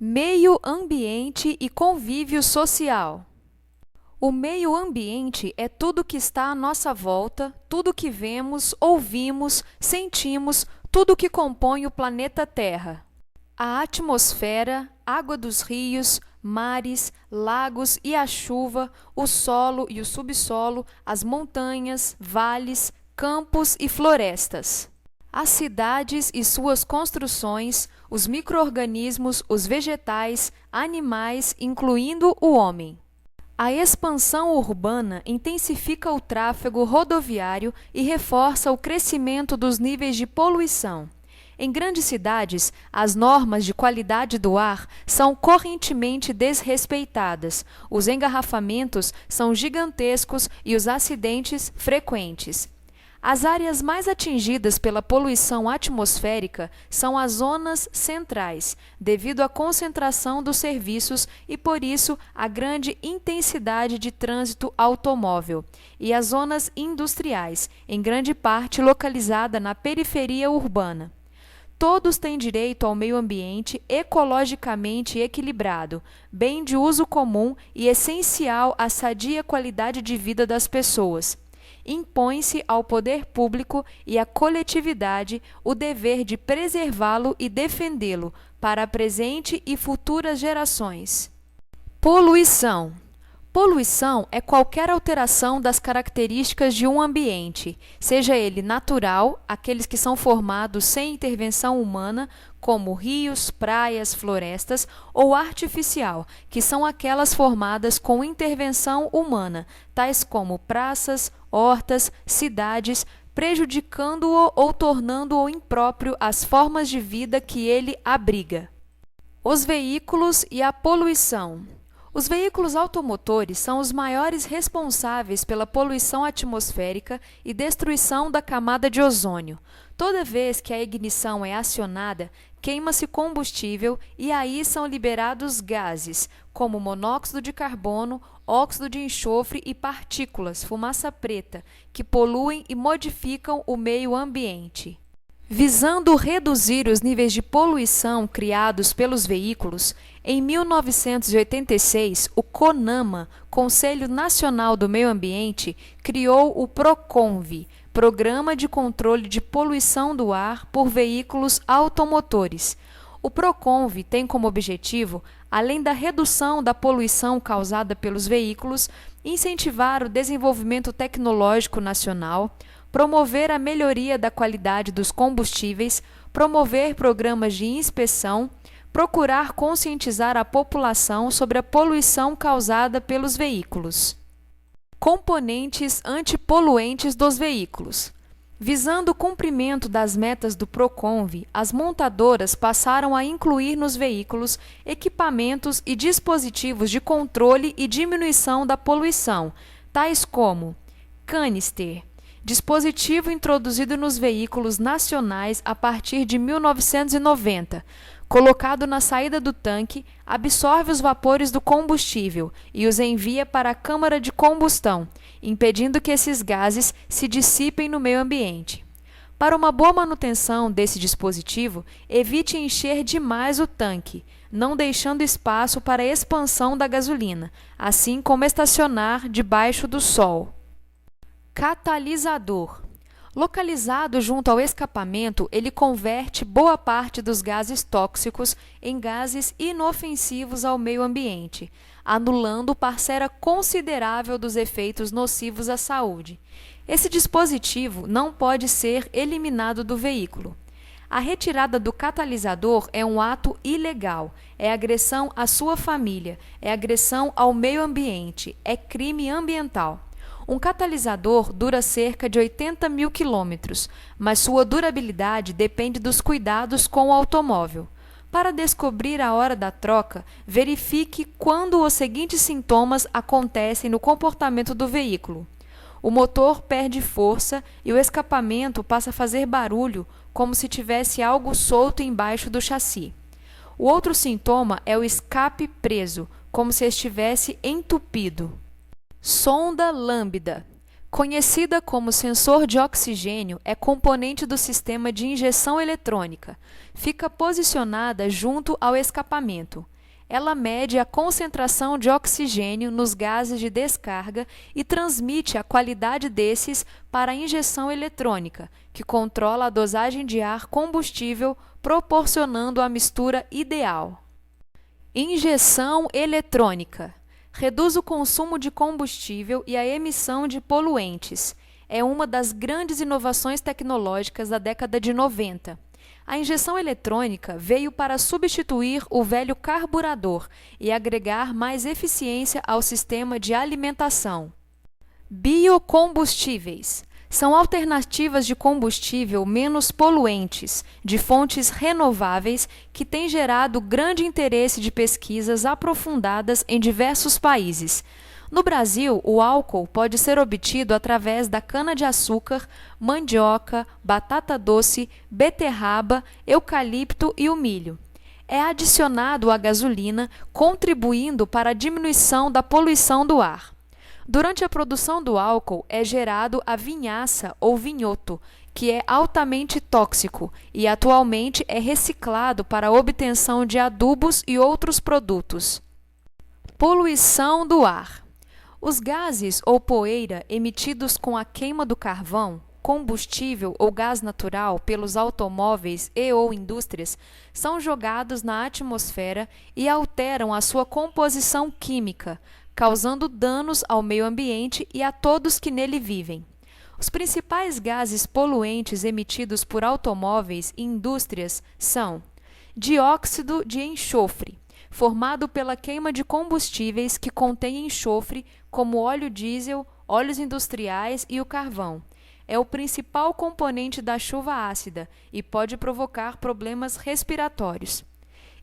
Meio ambiente e convívio social. O meio ambiente é tudo que está à nossa volta, tudo que vemos, ouvimos, sentimos, tudo que compõe o planeta Terra. A atmosfera, água dos rios, mares, lagos e a chuva, o solo e o subsolo, as montanhas, vales, campos e florestas. As cidades e suas construções, os micro-organismos, os vegetais, animais, incluindo o homem. A expansão urbana intensifica o tráfego rodoviário e reforça o crescimento dos níveis de poluição. Em grandes cidades, as normas de qualidade do ar são correntemente desrespeitadas, os engarrafamentos são gigantescos e os acidentes frequentes. As áreas mais atingidas pela poluição atmosférica são as zonas centrais, devido à concentração dos serviços e, por isso, à grande intensidade de trânsito automóvel, e as zonas industriais, em grande parte localizada na periferia urbana. Todos têm direito ao meio ambiente ecologicamente equilibrado, bem de uso comum e essencial à sadia qualidade de vida das pessoas. Impõe-se ao poder público e à coletividade o dever de preservá-lo e defendê-lo para a presente e futuras gerações. Poluição. Poluição é qualquer alteração das características de um ambiente, seja ele natural, aqueles que são formados sem intervenção humana, como rios, praias, florestas, ou artificial, que são aquelas formadas com intervenção humana, tais como praças, hortas, cidades, prejudicando-o ou tornando-o impróprio às formas de vida que ele abriga. Os veículos e a poluição. Os veículos automotores são os maiores responsáveis pela poluição atmosférica e destruição da camada de ozônio. Toda vez que a ignição é acionada, queima-se combustível e aí são liberados gases, como monóxido de carbono, óxido de enxofre e partículas, fumaça preta, que poluem e modificam o meio ambiente. Visando reduzir os níveis de poluição criados pelos veículos, em 1986, o CONAMA, Conselho Nacional do Meio Ambiente, criou o PROCONVE, Programa de Controle de Poluição do Ar por Veículos Automotores. O PROCONVE tem como objetivo, além da redução da poluição causada pelos veículos, incentivar o desenvolvimento tecnológico nacional, promover a melhoria da qualidade dos combustíveis, promover programas de inspeção, procurar conscientizar a população sobre a poluição causada pelos veículos. Componentes antipoluentes dos veículos. Visando o cumprimento das metas do PROCONVE, as montadoras passaram a incluir nos veículos equipamentos e dispositivos de controle e diminuição da poluição, tais como canister, dispositivo introduzido nos veículos nacionais a partir de 1990, colocado na saída do tanque, absorve os vapores do combustível e os envia para a câmara de combustão, impedindo que esses gases se dissipem no meio ambiente. Para uma boa manutenção desse dispositivo, evite encher demais o tanque, não deixando espaço para a expansão da gasolina, assim como estacionar debaixo do sol. Catalisador. Localizado junto ao escapamento, ele converte boa parte dos gases tóxicos em gases inofensivos ao meio ambiente, anulando parcela considerável dos efeitos nocivos à saúde. Esse dispositivo não pode ser eliminado do veículo. A retirada do catalisador é um ato ilegal, é agressão à sua família, é agressão ao meio ambiente, é crime ambiental. Um catalisador dura cerca de 80 mil quilômetros, mas sua durabilidade depende dos cuidados com o automóvel. Para descobrir a hora da troca, verifique quando os seguintes sintomas acontecem no comportamento do veículo. O motor perde força e o escapamento passa a fazer barulho, como se tivesse algo solto embaixo do chassi. O outro sintoma é o escape preso, como se estivesse entupido. Sonda lambda. Conhecida como sensor de oxigênio, é componente do sistema de injeção eletrônica. Fica posicionada junto ao escapamento. Ela mede a concentração de oxigênio nos gases de descarga e transmite a qualidade desses para a injeção eletrônica, que controla a dosagem de ar combustível, proporcionando a mistura ideal. Injeção eletrônica. Reduz o consumo de combustível e a emissão de poluentes. É uma das grandes inovações tecnológicas da década de 90. A injeção eletrônica veio para substituir o velho carburador e agregar mais eficiência ao sistema de alimentação. Biocombustíveis. São alternativas de combustível menos poluentes, de fontes renováveis, que têm gerado grande interesse de pesquisas aprofundadas em diversos países. No Brasil, o álcool pode ser obtido através da cana-de-açúcar, mandioca, batata doce, beterraba, eucalipto e o milho. É adicionado à gasolina, contribuindo para a diminuição da poluição do ar. Durante a produção do álcool é gerado a vinhaça ou vinhoto, que é altamente tóxico e atualmente é reciclado para a obtenção de adubos e outros produtos. Poluição do ar. Os gases ou poeira emitidos com a queima do carvão, combustível ou gás natural pelos automóveis e/ou indústrias são jogados na atmosfera e alteram a sua composição química, causando danos ao meio ambiente e a todos que nele vivem. Os principais gases poluentes emitidos por automóveis e indústrias são dióxido de enxofre, formado pela queima de combustíveis que contêm enxofre, como óleo diesel, óleos industriais e o carvão. É o principal componente da chuva ácida e pode provocar problemas respiratórios.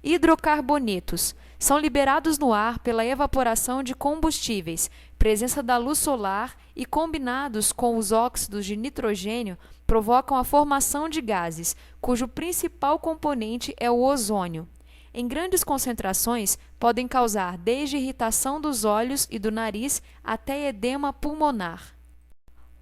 Hidrocarbonetos são liberados no ar pela evaporação de combustíveis, presença da luz solar e, combinados com os óxidos de nitrogênio, provocam a formação de gases, cujo principal componente é o ozônio. Em grandes concentrações, podem causar desde irritação dos olhos e do nariz até edema pulmonar.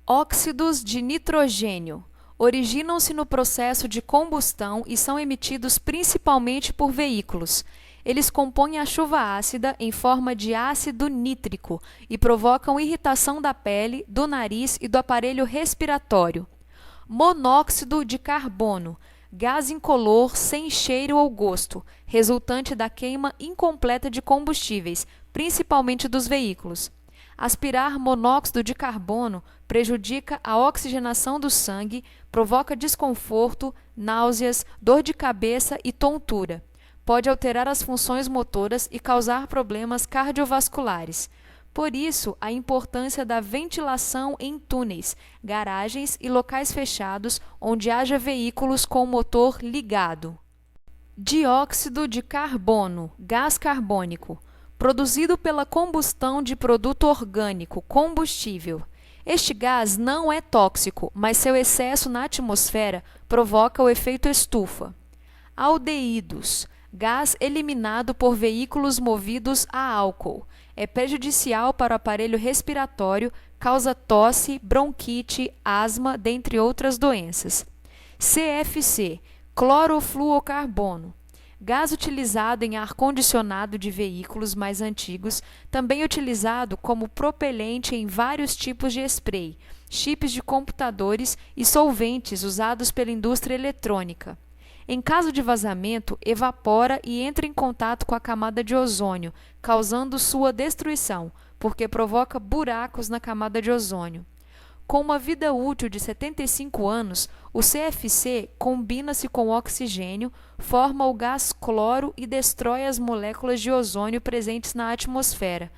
Óxidos de nitrogênio. Originam-se no processo de combustão e são emitidos principalmente por veículos. Eles compõem a chuva ácida em forma de ácido nítrico e provocam irritação da pele, do nariz e do aparelho respiratório. Monóxido de carbono. Gás incolor sem cheiro ou gosto, resultante da queima incompleta de combustíveis, principalmente dos veículos. Aspirar monóxido de carbono prejudica a oxigenação do sangue, provoca desconforto, náuseas, dor de cabeça e tontura. Pode alterar as funções motoras e causar problemas cardiovasculares. Por isso, a importância da ventilação em túneis, garagens e locais fechados onde haja veículos com motor ligado. Dióxido de carbono, gás carbônico, produzido pela combustão de produto orgânico, combustível. Este gás não é tóxico, mas seu excesso na atmosfera provoca o efeito estufa. Aldeídos, gás eliminado por veículos movidos a álcool. É prejudicial para o aparelho respiratório, causa tosse, bronquite, asma, dentre outras doenças. CFC, clorofluorcarbono. Gás utilizado em ar-condicionado de veículos mais antigos, também utilizado como propelente em vários tipos de spray, chips de computadores e solventes usados pela indústria eletrônica. Em caso de vazamento, evapora e entra em contato com a camada de ozônio, causando sua destruição, porque provoca buracos na camada de ozônio. Com uma vida útil de 75 anos, o CFC combina-se com o oxigênio, forma o gás cloro e destrói as moléculas de ozônio presentes na atmosfera.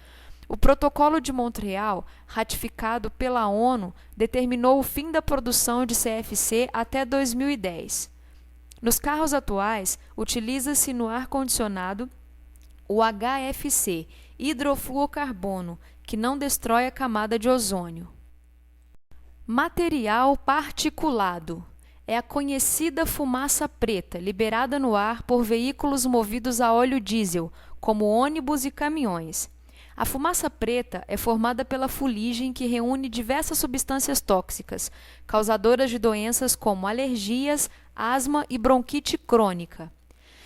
O Protocolo de Montreal, ratificado pela ONU, determinou o fim da produção de CFC até 2010. Nos carros atuais, utiliza-se no ar-condicionado o HFC, hidrofluorcarbono, que não destrói a camada de ozônio. Material particulado. É a conhecida fumaça preta liberada no ar por veículos movidos a óleo diesel, como ônibus e caminhões. A fumaça preta é formada pela fuligem que reúne diversas substâncias tóxicas, causadoras de doenças como alergias, asma e bronquite crônica.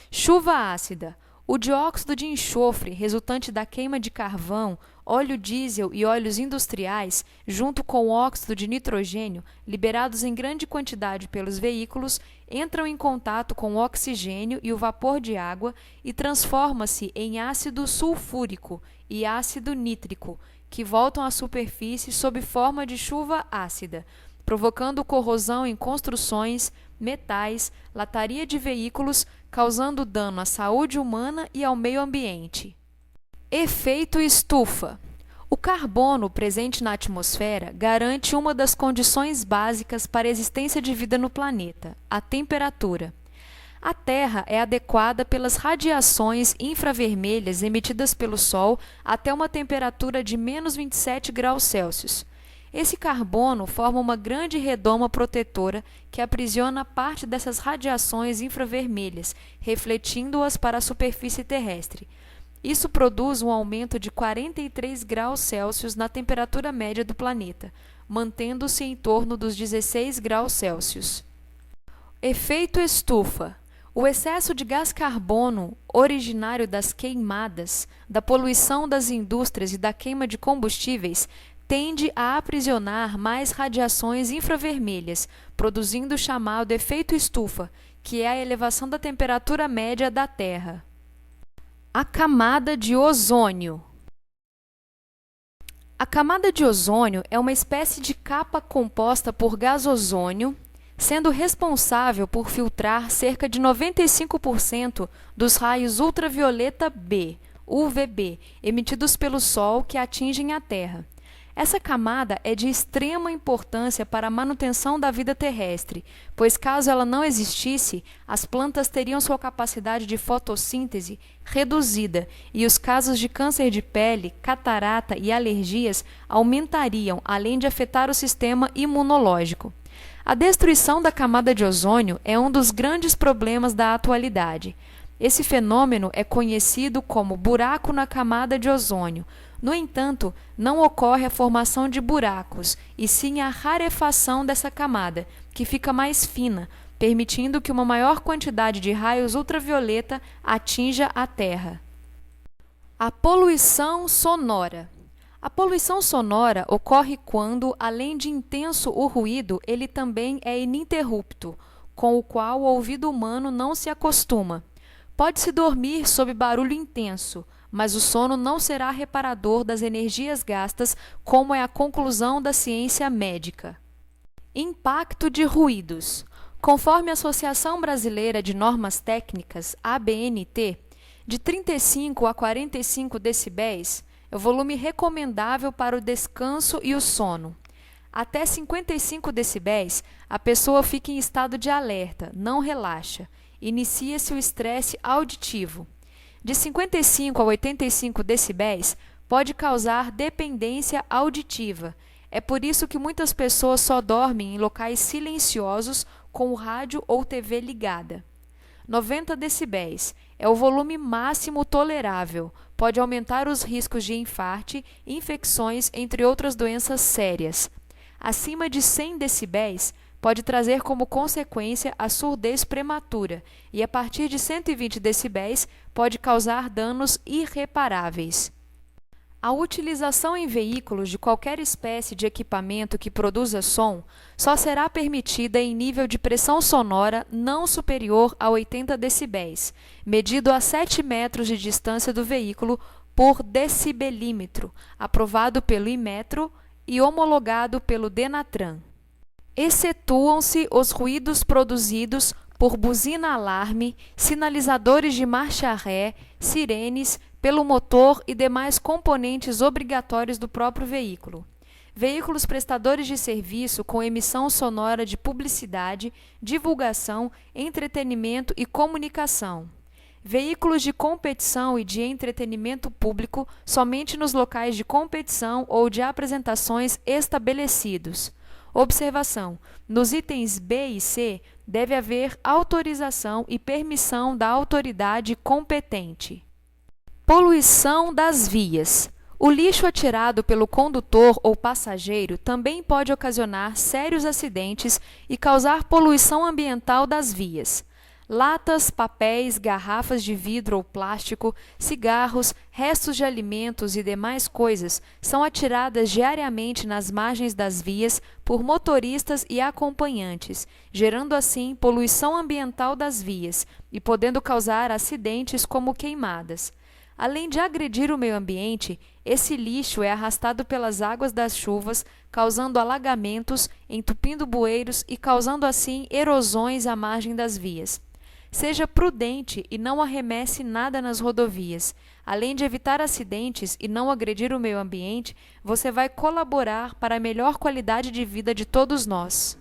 Chuva ácida. O dióxido de enxofre, resultante da queima de carvão, óleo diesel e óleos industriais, junto com o óxido de nitrogênio, liberados em grande quantidade pelos veículos, entram em contato com o oxigênio e o vapor de água e transforma-se em ácido sulfúrico e ácido nítrico, que voltam à superfície sob forma de chuva ácida, provocando corrosão em construções, metais, lataria de veículos, causando dano à saúde humana e ao meio ambiente. Efeito estufa. O carbono presente na atmosfera garante uma das condições básicas para a existência de vida no planeta, a temperatura. A Terra é adequada pelas radiações infravermelhas emitidas pelo Sol até uma temperatura de menos 27 graus Celsius. Esse carbono forma uma grande redoma protetora que aprisiona parte dessas radiações infravermelhas, refletindo-as para a superfície terrestre. Isso produz um aumento de 43 graus Celsius na temperatura média do planeta, mantendo-se em torno dos 16 graus Celsius. Efeito estufa. O excesso de gás carbono, originário das queimadas, da poluição das indústrias e da queima de combustíveis, tende a aprisionar mais radiações infravermelhas, produzindo o chamado efeito estufa, que é a elevação da temperatura média da Terra. A camada de ozônio. A camada de ozônio é uma espécie de capa composta por gás ozônio, sendo responsável por filtrar cerca de 95% dos raios ultravioleta B, UVB, emitidos pelo Sol que atingem a Terra. Essa camada é de extrema importância para a manutenção da vida terrestre, pois caso ela não existisse, as plantas teriam sua capacidade de fotossíntese reduzida e os casos de câncer de pele, catarata e alergias aumentariam, além de afetar o sistema imunológico. A destruição da camada de ozônio é um dos grandes problemas da atualidade. Esse fenômeno é conhecido como buraco na camada de ozônio. No entanto, não ocorre a formação de buracos, e sim a rarefação dessa camada, que fica mais fina, permitindo que uma maior quantidade de raios ultravioleta atinja a Terra. A poluição sonora. A poluição sonora ocorre quando, além de intenso o ruído, ele também é ininterrupto, com o qual o ouvido humano não se acostuma. Pode-se dormir sob barulho intenso, mas o sono não será reparador das energias gastas, como é a conclusão da ciência médica. Impacto de ruídos. Conforme a Associação Brasileira de Normas Técnicas, ABNT, de 35 a 45 decibéis é o volume recomendável para o descanso e o sono. Até 55 decibéis, a pessoa fica em estado de alerta, não relaxa. Inicia-se o estresse auditivo. De 55 a 85 decibéis, pode causar dependência auditiva. É por isso que muitas pessoas só dormem em locais silenciosos com o rádio ou TV ligada. 90 decibéis é o volume máximo tolerável. Pode aumentar os riscos de infarte, infecções, entre outras doenças sérias. Acima de 100 decibéis, pode trazer como consequência a surdez prematura e, a partir de 120 decibéis, pode causar danos irreparáveis. A utilização em veículos de qualquer espécie de equipamento que produza som só será permitida em nível de pressão sonora não superior a 80 decibéis, medido a 7 metros de distância do veículo por decibelímetro, aprovado pelo Inmetro e homologado pelo Denatran. Excetuam-se os ruídos produzidos por buzina-alarme, sinalizadores de marcha-ré, sirenes, pelo motor e demais componentes obrigatórios do próprio veículo. Veículos prestadores de serviço com emissão sonora de publicidade, divulgação, entretenimento e comunicação. Veículos de competição e de entretenimento público somente nos locais de competição ou de apresentações estabelecidos. Observação: nos itens B e C deve haver autorização e permissão da autoridade competente. Poluição das vias. O lixo atirado pelo condutor ou passageiro também pode ocasionar sérios acidentes e causar poluição ambiental das vias. Latas, papéis, garrafas de vidro ou plástico, cigarros, restos de alimentos e demais coisas são atiradas diariamente nas margens das vias por motoristas e acompanhantes, gerando assim poluição ambiental das vias e podendo causar acidentes como queimadas. Além de agredir o meio ambiente, esse lixo é arrastado pelas águas das chuvas, causando alagamentos, entupindo bueiros e causando assim erosões à margem das vias. Seja prudente e não arremesse nada nas rodovias. Além de evitar acidentes e não agredir o meio ambiente, você vai colaborar para a melhor qualidade de vida de todos nós.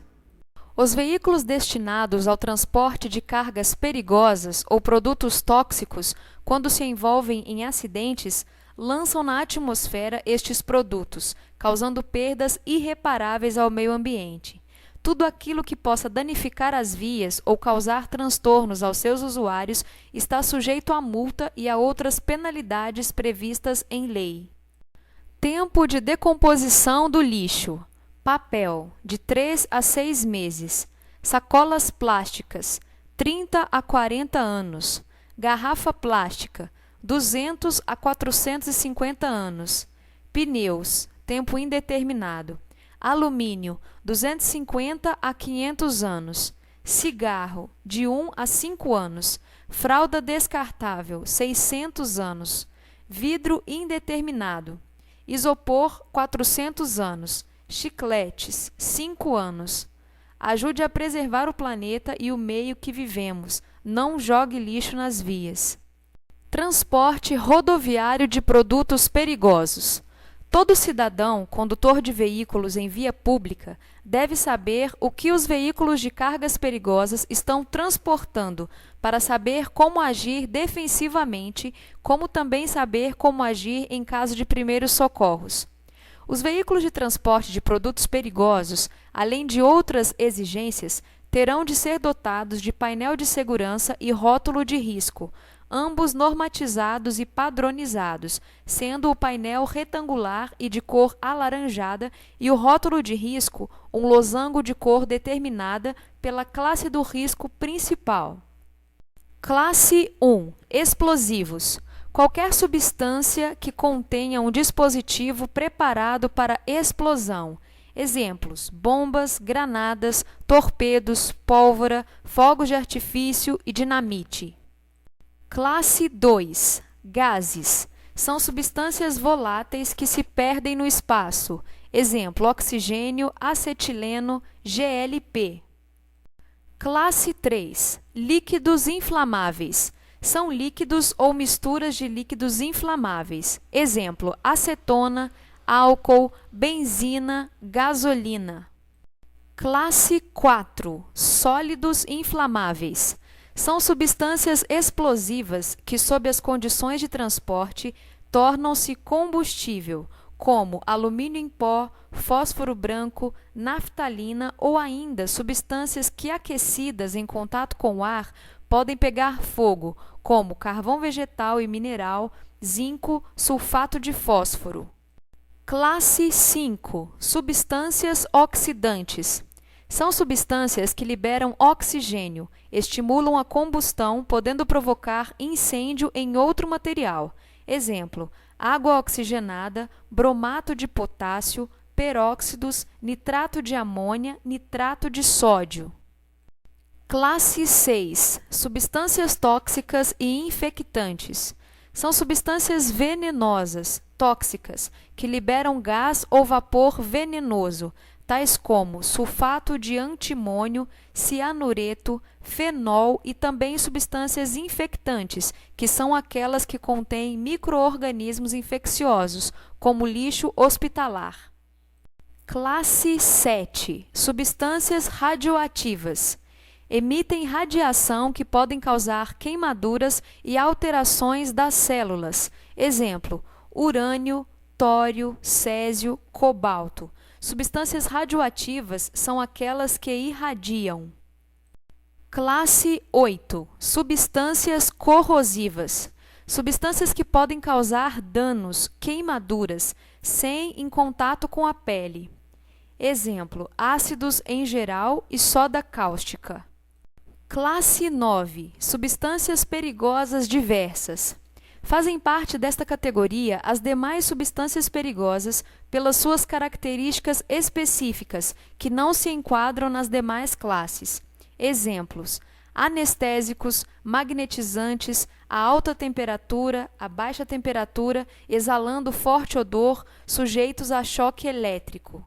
Os veículos destinados ao transporte de cargas perigosas ou produtos tóxicos, quando se envolvem em acidentes, lançam na atmosfera estes produtos, causando perdas irreparáveis ao meio ambiente. Tudo aquilo que possa danificar as vias ou causar transtornos aos seus usuários está sujeito a multa e a outras penalidades previstas em lei. Tempo de decomposição do lixo: papel, de 3 a 6 meses. Sacolas plásticas, 30 a 40 anos. Garrafa plástica, 200 a 450 anos. Pneus, tempo indeterminado. Alumínio, 250 a 500 anos. Cigarro, de 1 a 5 anos. Fralda descartável, 600 anos. Vidro indeterminado. Isopor, 400 anos. Chicletes, 5 anos. Ajude a preservar o planeta e o meio que vivemos. Não jogue lixo nas vias. Transporte rodoviário de produtos perigosos. Todo cidadão, condutor de veículos em via pública, deve saber o que os veículos de cargas perigosas estão transportando, para saber como agir defensivamente, como também saber como agir em caso de primeiros socorros. Os veículos de transporte de produtos perigosos, além de outras exigências, terão de ser dotados de painel de segurança e rótulo de risco, ambos normatizados e padronizados, sendo o painel retangular e de cor alaranjada e o rótulo de risco um losango de cor determinada pela classe do risco principal. Classe 1. Explosivos. Qualquer substância que contenha um dispositivo preparado para explosão. Exemplos: bombas, granadas, torpedos, pólvora, fogos de artifício e dinamite. Classe 2. Gases. São substâncias voláteis que se perdem no espaço. Exemplo: oxigênio, acetileno, GLP. Classe 3. Líquidos inflamáveis. São líquidos ou misturas de líquidos inflamáveis. Exemplo: acetona, álcool, benzina, gasolina. Classe 4. Sólidos inflamáveis. São substâncias explosivas que, sob as condições de transporte, tornam-se combustível, como alumínio em pó, fósforo branco, naftalina ou ainda substâncias que, aquecidas em contato com o ar, podem pegar fogo, como carvão vegetal e mineral, zinco, sulfato de fósforo. Classe 5. Substâncias oxidantes. São substâncias que liberam oxigênio, estimulam a combustão, podendo provocar incêndio em outro material. Exemplo: água oxigenada, bromato de potássio, peróxidos, nitrato de amônia, nitrato de sódio. Classe 6. Substâncias tóxicas e infectantes. São substâncias venenosas, tóxicas, que liberam gás ou vapor venenoso, tais como sulfato de antimônio, cianureto, fenol e também substâncias infectantes, que são aquelas que contêm micro-organismos infecciosos, como lixo hospitalar. Classe 7. Substâncias radioativas. Emitem radiação que podem causar queimaduras e alterações das células. Exemplo: urânio, tório, césio, cobalto. Substâncias radioativas são aquelas que irradiam. Classe 8. Substâncias corrosivas. Substâncias que podem causar danos, queimaduras, sem em contato com a pele. Exemplo, ácidos em geral e soda cáustica. Classe 9. Substâncias perigosas diversas. Fazem parte desta categoria as demais substâncias perigosas pelas suas características específicas, que não se enquadram nas demais classes. Exemplos: anestésicos, magnetizantes, a alta temperatura, a baixa temperatura, exalando forte odor, sujeitos a choque elétrico.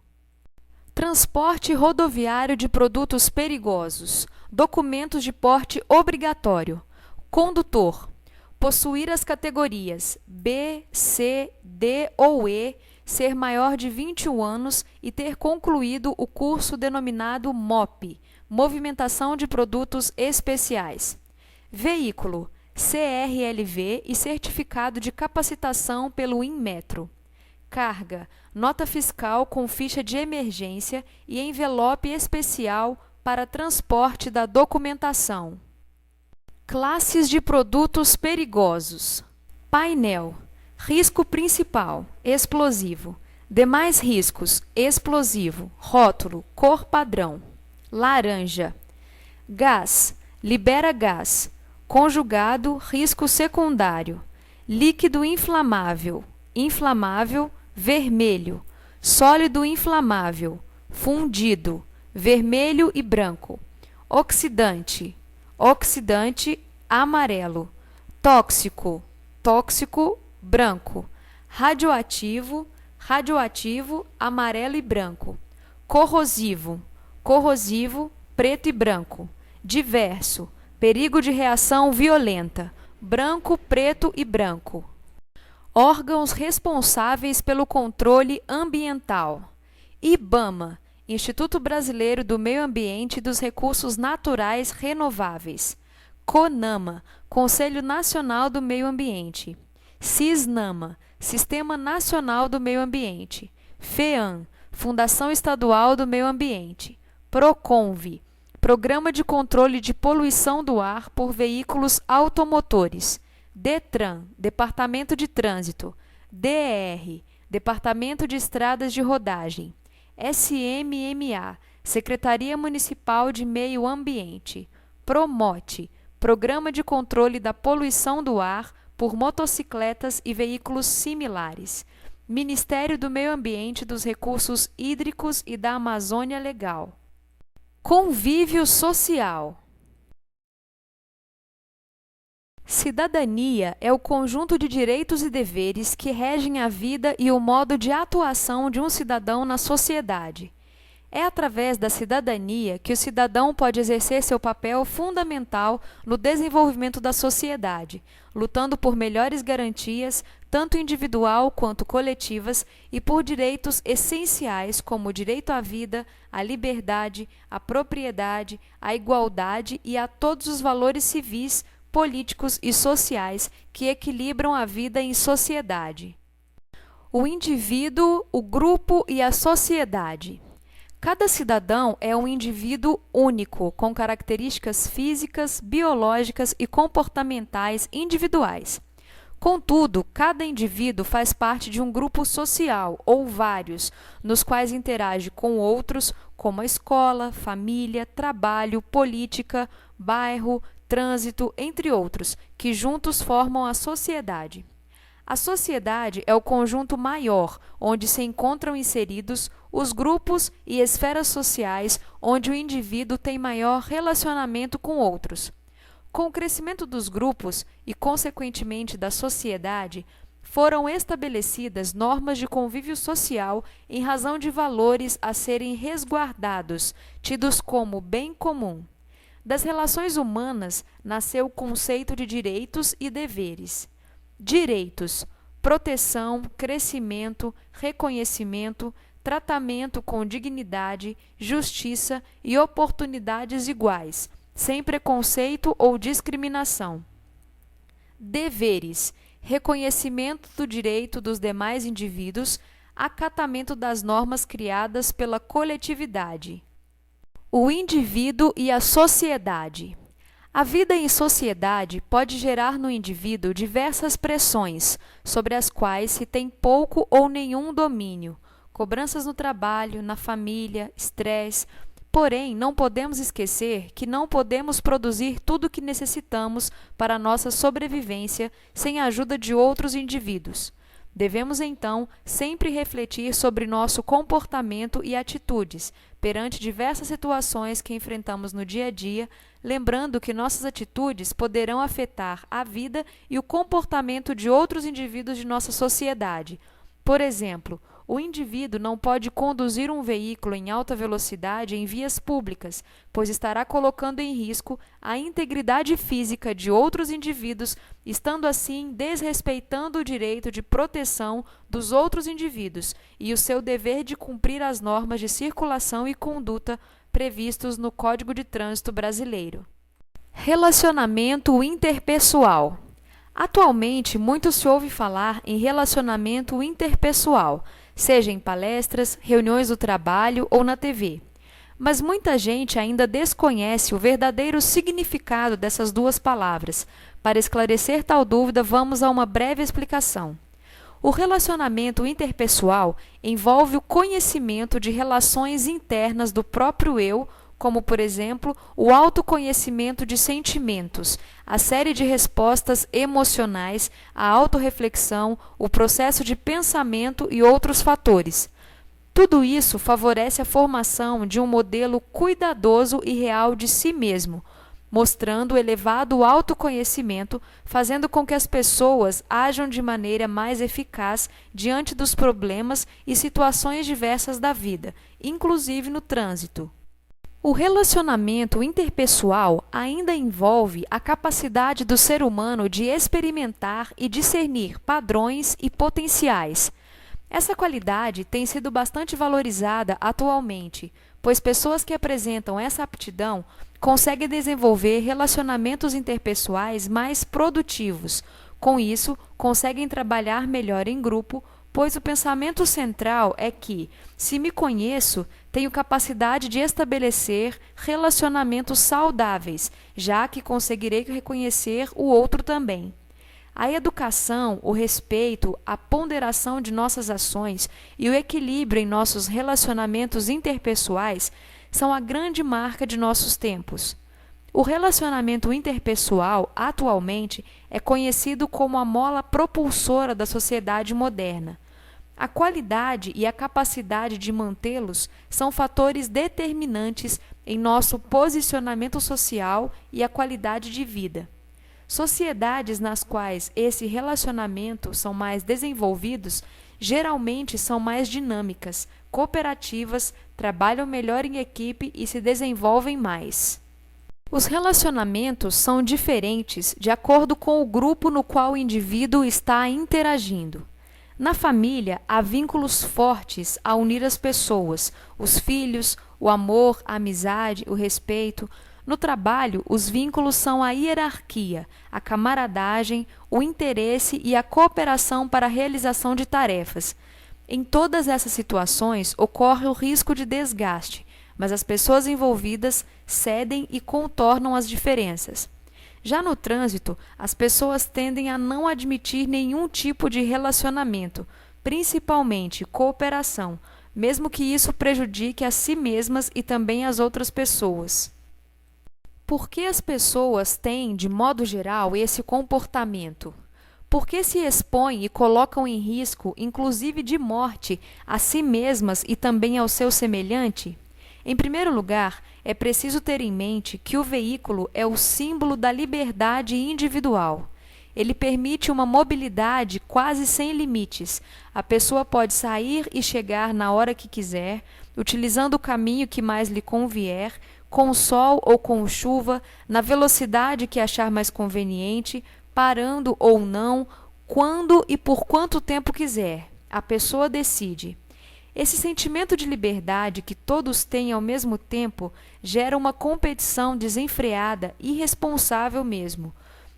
Transporte rodoviário de produtos perigosos. Documentos de porte obrigatório. Condutor: possuir as categorias B, C, D ou E, ser maior de 21 anos e ter concluído o curso denominado MOP, Movimentação de Produtos Especiais. Veículo: CRLV e certificado de capacitação pelo Inmetro. Carga: nota fiscal com ficha de emergência e envelope especial para transporte da documentação. Classes de produtos perigosos. Painel: risco principal, explosivo. Demais riscos, explosivo. Rótulo, cor padrão. Laranja. Gás: libera gás. Conjugado, risco secundário. Líquido inflamável, inflamável, vermelho. Sólido inflamável, fundido, vermelho e branco. Oxidante, oxidante, amarelo. Tóxico, tóxico, branco. Radioativo, radioativo, amarelo e branco. Corrosivo, corrosivo, preto e branco. Diverso, perigo de reação violenta, branco, preto e branco. Órgãos responsáveis pelo controle ambiental. IBAMA, Instituto Brasileiro do Meio Ambiente e dos Recursos Naturais Renováveis. CONAMA, Conselho Nacional do Meio Ambiente. CISNAMA, Sistema Nacional do Meio Ambiente. FEAM, Fundação Estadual do Meio Ambiente. PROCONVE, Programa de Controle de Poluição do Ar por Veículos Automotores. DETRAN, Departamento de Trânsito. DER, Departamento de Estradas de Rodagem. SMMA, Secretaria Municipal de Meio Ambiente. PROMOTE, Programa de Controle da Poluição do Ar por Motocicletas e Veículos Similares. Ministério do Meio Ambiente, dos Recursos Hídricos e da Amazônia Legal. Convívio social. Cidadania é o conjunto de direitos e deveres que regem a vida e o modo de atuação de um cidadão na sociedade. É através da cidadania que o cidadão pode exercer seu papel fundamental no desenvolvimento da sociedade, lutando por melhores garantias, tanto individual quanto coletivas, e por direitos essenciais como o direito à vida, à liberdade, à propriedade, à igualdade e a todos os valores civis, políticos e sociais que equilibram a vida em sociedade. O indivíduo, o grupo e a sociedade. Cada cidadão é um indivíduo único, com características físicas, biológicas e comportamentais individuais. Contudo, cada indivíduo faz parte de um grupo social, ou vários, nos quais interage com outros, como a escola, família, trabalho, política, bairro, trânsito, entre outros, que juntos formam a sociedade. A sociedade é o conjunto maior, onde se encontram inseridos os grupos e esferas sociais onde o indivíduo tem maior relacionamento com outros. Com o crescimento dos grupos e, consequentemente, da sociedade, foram estabelecidas normas de convívio social em razão de valores a serem resguardados, tidos como bem comum. Das relações humanas nasceu o conceito de direitos e deveres. Direitos: proteção, crescimento, reconhecimento, tratamento com dignidade, justiça e oportunidades iguais, sem preconceito ou discriminação. Deveres: reconhecimento do direito dos demais indivíduos, acatamento das normas criadas pela coletividade. O indivíduo e a sociedade. A vida em sociedade pode gerar no indivíduo diversas pressões, sobre as quais se tem pouco ou nenhum domínio, cobranças no trabalho, na família, estresse. Porém, não podemos esquecer que não podemos produzir tudo o que necessitamos para a nossa sobrevivência sem a ajuda de outros indivíduos. Devemos, então, sempre refletir sobre nosso comportamento e atitudes perante diversas situações que enfrentamos no dia a dia, lembrando que nossas atitudes poderão afetar a vida e o comportamento de outros indivíduos de nossa sociedade. Por exemplo, o indivíduo não pode conduzir um veículo em alta velocidade em vias públicas, pois estará colocando em risco a integridade física de outros indivíduos, estando assim desrespeitando o direito de proteção dos outros indivíduos e o seu dever de cumprir as normas de circulação e conduta previstos no Código de Trânsito Brasileiro. Relacionamento interpessoal. Atualmente, muito se ouve falar em relacionamento interpessoal, seja em palestras, reuniões do trabalho ou na TV. Mas muita gente ainda desconhece o verdadeiro significado dessas duas palavras. Para esclarecer tal dúvida, vamos a uma breve explicação. O relacionamento interpessoal envolve o conhecimento de relações internas do próprio eu, como, por exemplo, o autoconhecimento de sentimentos, a série de respostas emocionais, a autorreflexão, o processo de pensamento e outros fatores. Tudo isso favorece a formação de um modelo cuidadoso e real de si mesmo, mostrando elevado autoconhecimento, fazendo com que as pessoas ajam de maneira mais eficaz diante dos problemas e situações diversas da vida, inclusive no trânsito. O relacionamento interpessoal ainda envolve a capacidade do ser humano de experimentar e discernir padrões e potenciais. Essa qualidade tem sido bastante valorizada atualmente, pois pessoas que apresentam essa aptidão conseguem desenvolver relacionamentos interpessoais mais produtivos. Com isso, conseguem trabalhar melhor em grupo, pois o pensamento central é que, se me conheço, tenho capacidade de estabelecer relacionamentos saudáveis, já que conseguirei reconhecer o outro também. A educação, o respeito, a ponderação de nossas ações e o equilíbrio em nossos relacionamentos interpessoais são a grande marca de nossos tempos. O relacionamento interpessoal, atualmente, é conhecido como a mola propulsora da sociedade moderna. A qualidade e a capacidade de mantê-los são fatores determinantes em nosso posicionamento social e a qualidade de vida. Sociedades nas quais esse relacionamento são mais desenvolvidos geralmente são mais dinâmicas, cooperativas, trabalham melhor em equipe e se desenvolvem mais. Os relacionamentos são diferentes de acordo com o grupo no qual o indivíduo está interagindo. Na família, há vínculos fortes a unir as pessoas, os filhos, o amor, a amizade, o respeito. No trabalho, os vínculos são a hierarquia, a camaradagem, o interesse e a cooperação para a realização de tarefas. Em todas essas situações, ocorre o risco de desgaste, mas as pessoas envolvidas cedem e contornam as diferenças. Já no trânsito, as pessoas tendem a não admitir nenhum tipo de relacionamento, principalmente cooperação, mesmo que isso prejudique a si mesmas e também as outras pessoas. Por que as pessoas têm, de modo geral, esse comportamento? Porque se expõem e colocam em risco, inclusive de morte, a si mesmas e também ao seu semelhante? Em primeiro lugar, é preciso ter em mente que o veículo é o símbolo da liberdade individual. Ele permite uma mobilidade quase sem limites. A pessoa pode sair e chegar na hora que quiser, utilizando o caminho que mais lhe convier, com sol ou com chuva, na velocidade que achar mais conveniente, parando ou não, quando e por quanto tempo quiser. A pessoa decide. Esse sentimento de liberdade que todos têm ao mesmo tempo gera uma competição desenfreada e irresponsável mesmo.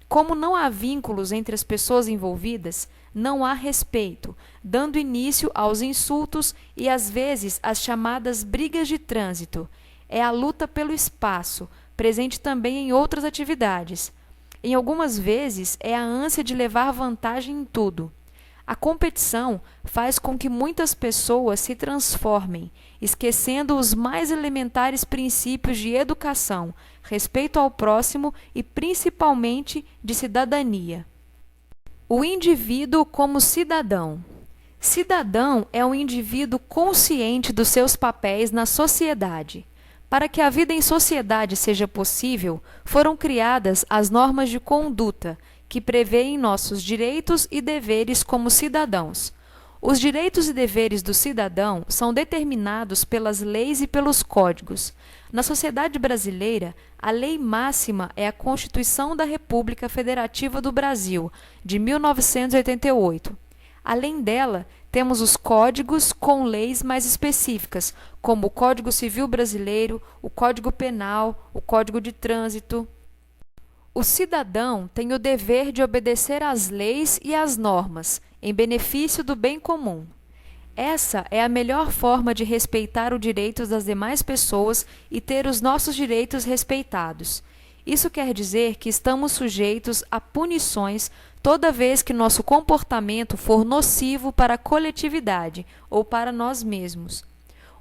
Como não há vínculos entre as pessoas envolvidas, não há respeito, dando início aos insultos e às vezes às chamadas brigas de trânsito. É a luta pelo espaço, presente também em outras atividades. Em algumas vezes, é a ânsia de levar vantagem em tudo. A competição faz com que muitas pessoas se transformem, esquecendo os mais elementares princípios de educação, respeito ao próximo e principalmente de cidadania. O indivíduo como cidadão. Cidadão é um indivíduo consciente dos seus papéis na sociedade. Para que a vida em sociedade seja possível, foram criadas as normas de conduta, que prevêem nossos direitos e deveres como cidadãos. Os direitos e deveres do cidadão são determinados pelas leis e pelos códigos. Na sociedade brasileira, a lei máxima é a Constituição da República Federativa do Brasil, de 1988. Além dela, temos os códigos com leis mais específicas, como o Código Civil Brasileiro, o Código Penal, o Código de Trânsito. O cidadão tem o dever de obedecer às leis e às normas, em benefício do bem comum. Essa é a melhor forma de respeitar os direitos das demais pessoas e ter os nossos direitos respeitados. Isso quer dizer que estamos sujeitos a punições toda vez que nosso comportamento for nocivo para a coletividade ou para nós mesmos.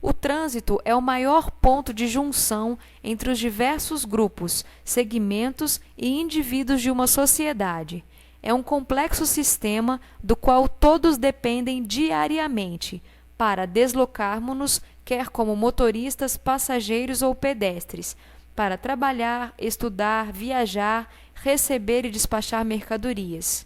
O trânsito é o maior ponto de junção entre os diversos grupos, segmentos e indivíduos de uma sociedade. É um complexo sistema do qual todos dependem diariamente para deslocarmos-nos, quer como motoristas, passageiros ou pedestres, para trabalhar, estudar, viajar, receber e despachar mercadorias.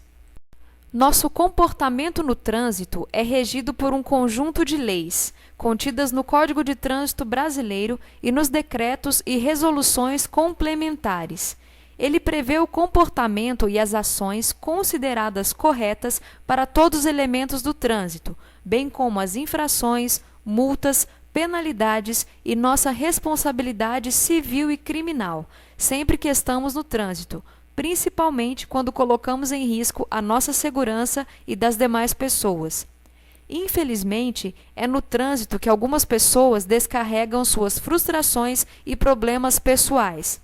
Nosso comportamento no trânsito é regido por um conjunto de leis, contidas no Código de Trânsito Brasileiro e nos decretos e resoluções complementares. Ele prevê o comportamento e as ações consideradas corretas para todos os elementos do trânsito, bem como as infrações, multas, penalidades e nossa responsabilidade civil e criminal, sempre que estamos no trânsito, principalmente quando colocamos em risco a nossa segurança e das demais pessoas. Infelizmente, é no trânsito que algumas pessoas descarregam suas frustrações e problemas pessoais.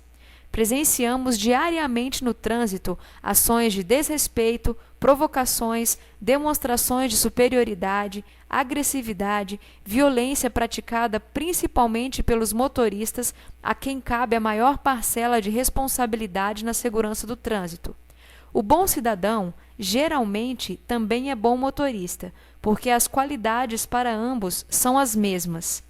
Presenciamos diariamente no trânsito ações de desrespeito, provocações, demonstrações de superioridade, agressividade, violência praticada principalmente pelos motoristas, a quem cabe a maior parcela de responsabilidade na segurança do trânsito. O bom cidadão, geralmente, também é bom motorista, porque as qualidades para ambos são as mesmas.